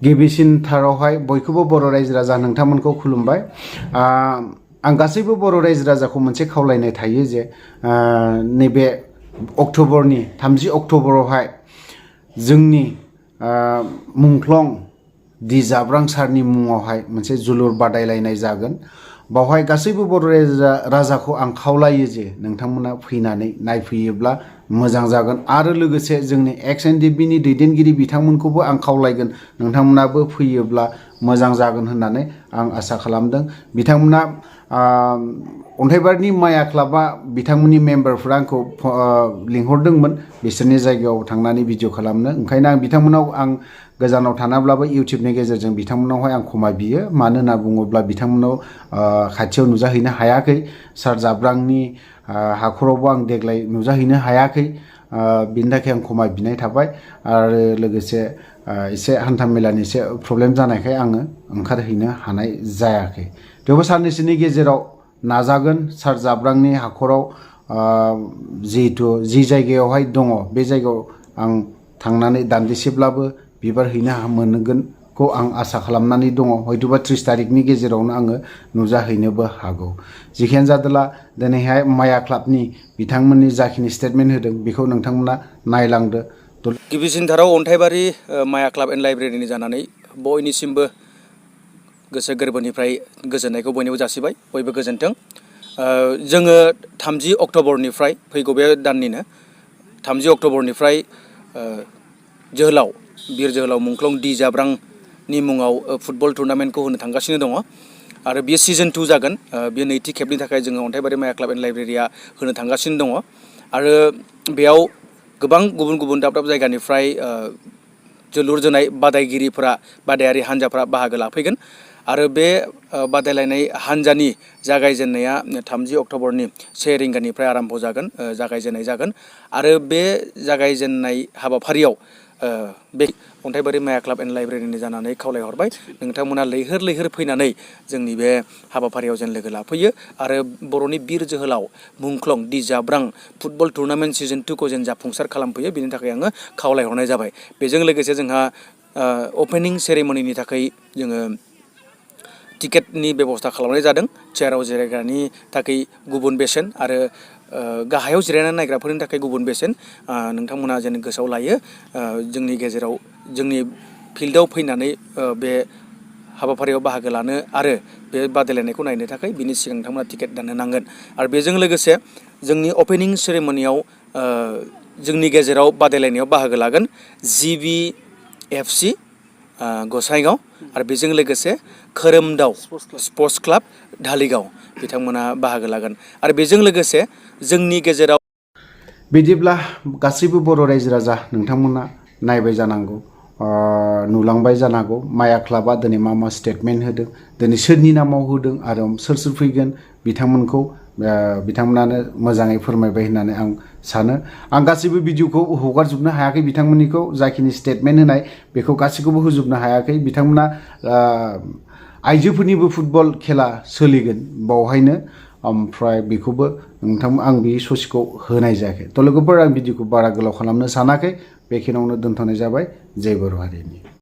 गिबिसिन थारावहाय बयखौबो बर' रायजो राजा नोंथांमोनखौ खुलुमबाय। आं गासैबो बर' रायजो राजाखौ मोनसे खावलायनाय थायो जे नैबे अक्ट'बरनि 30 अक्ट'बरावहाय जोंनि मुंख्लं D.jabrang सारनि मुङावहाय मोनसे जोलुर बादायलायनाय जागोन। बावहाय गासैबो बर' राजाखौ आं खावलायो जे नोंथांमोना फैनानै नायफैयोब्ला मोजां जागोन आरो लोगोसे जोंनि XNDB नि दैदेनगिरि बिथांमोनखौबो आं खावलायगोन नोंथांमोनाबो फैयोब्ला मोजां जागोन होननानै आं आसा खालामदों। बिथांमोना अन्थाइबारिनि माया क्लाबा बिथांमोननि मेम्बारफोरा आंखौ लिंहरदोंमोन बिसोरनि जायगायाव थांनानै भिडिअ खालामनो। ओंखायनो आं बिथांमोनाव आं गोजानाव थानाब्लाबो इउटिउबनि गेजेरजों बिथांमोनावहाय आं खमा बियो। मानो होनना बुङोब्ला बिथांमोनाव खाथियाव नुजाहैनो हायाखै। सार जाब्रांनि हाखरावबो आं देग्लाय नुजाहैनो हायाखै। बिनि थाखाय आं खमा बिनाय थाबाय आरो लोगोसे एसे हान्थामेलानि एसे प्रब्लेम जानायखाय आङो ओंखारहैनो हानाय जायाखै। थेवबो साननैसोनि गेजेराव नाजागोन सार जाब्रांनि हाखराव जिहेतु जि जायगायावहाय दङ बे जायगायाव आं थांनानै दान्दिसेब्लाबो बिबार हैनो मोनगोनखौ आं आसा खालामनानै दङ। हयतोबा 30 तारिखनि गेजेरावनो आङो नुजाहैनोबो हागौ। जिखियानो जादोला दिनैहाय माया क्लाबनि बिथांमोननि जाखिनि स्टेटमेन्ट होदों बेखौ नोंथांमोना नायलांदो। गिबिसिनथाराव अन्थाइबारि माया क्लाब एन्ड लाइब्रेरिनि जानानै बयनिसिमबो गोसो गोरबोनिफ्राय गोजोननायखौ बयनोबो जासिबाय। बयबो गोजोन्थों। जोङो 30 अक्ट'बरनिफ्राय फैगौ बे दाननिनो 30 अक्ट'बरनिफ्राय बिर जोहोलाव मुंख्लं D.jabrangनि मुङाव फुटबल टुर्नामेन्टखौ होनो थांगासिनो दङ आरो बेयो सिजन 2 जागोन। बेयो नैथि खेबनि थाखाय जोङो अन्थाइबारि माया क्लाब एन्ड लाइब्रेरिया होनो थांगासिनो दङ आरो बेयाव गोबां गुबुन गुबुन दाब दाब जायगानिफ्राय जोलुर जोनाय बादायारि हान्जाफ्रा बाहागो लाफैगोन आरो बे बादायलायनाय हान्जानि जागायजेननाया 30 अक्ट'बरनि 1 रिंगानिफ्राय आराम्भ जागायजेननाय जागोन आरो बे जागायजेननाय हाबाफारियाव बे अन्थाइबारि माया क्लाब एन्ड लाइब्रेरिनि जानानै खावलायहरबाय नोंथांमोना लैहोर लैहोर फैनानै जोंनि बे हाबाफारियाव जेन लोगो लाफैयो आरो बर'नि बिर जोहोलाव मुंख्लं D.jabrang फुटबल टुर्नामेन्ट सिजन 2 खौ जेन जाफुंसार खालामफैयो बेनि थाखाय आङो खावलायहरनाय जाबाय। बेजों लोगोसे जोंहा अपेनिं सेरेमनिनि थाखाय जोङो टिकेटनि बेबस्था खालामनाय जादों। चेयाराव जिरायग्रानि थाखाय गुबुन बेसेन आरो गाहायाव जिरायनानै नायग्राफोरनि थाखाय गुबुन बेसेन नोंथांमोना जेन गोसोआव लायो। जोंनि गेजेराव जोंनि फिल्डआव फैनानै बे हाबाफारियाव बाहागो लानो आरो बे बादायलायनायखौ नायनो थाखाय बिनि सिगां नोंथांमोना टिकेट दाननो नांगोन आरो बेजों लोगोसे जोंनि अपेनिं सेरेमनियाव जोंनि गेजेराव बादायलायनायाव बाहागो लागोन GBFC गसाइगाव आरो बेजों लोगोसे खोरोमदाव स्पर्ट्स क्लाब धालिगाव बिथांमोना बाहागो लागोन आरो बेजों लोगोसे जोंनि गेजेराव बिदिब्ला गासैबो बर' रायजो राजा नोंथांमोना नायबाय जानांगौ नुलांबाय जानांगौ माया क्लाबा दिनै मा मा स्टेटमेन्ट होदों दिनै सोरनि नामाव होदों आरो सोर फैगोन बिथांमोनानो मोजाङै फोरमायबाय होननानै आं सानो। आं गासैबो भिडिअखौ हगारजोबनो हायाखै बिथांमोननिखौ जाखिनि स्टेटमेन्ट होनाय बेखौ गासैखौबो होजोबनो हायाखै। बिथांमोना आइजोफोरनिबो फुटबल खेला सोलिगोन बावहायनो ओमफ्राय बेखौबो आं बे ससेखौ होनाय जायाखै। थ' लोगोफोर आं भिडिअखौ बारा गोलाव खालामनो सानाखै बेखिनियावनो दोनथ'नाय जाबाय। जय बर' हारिनि।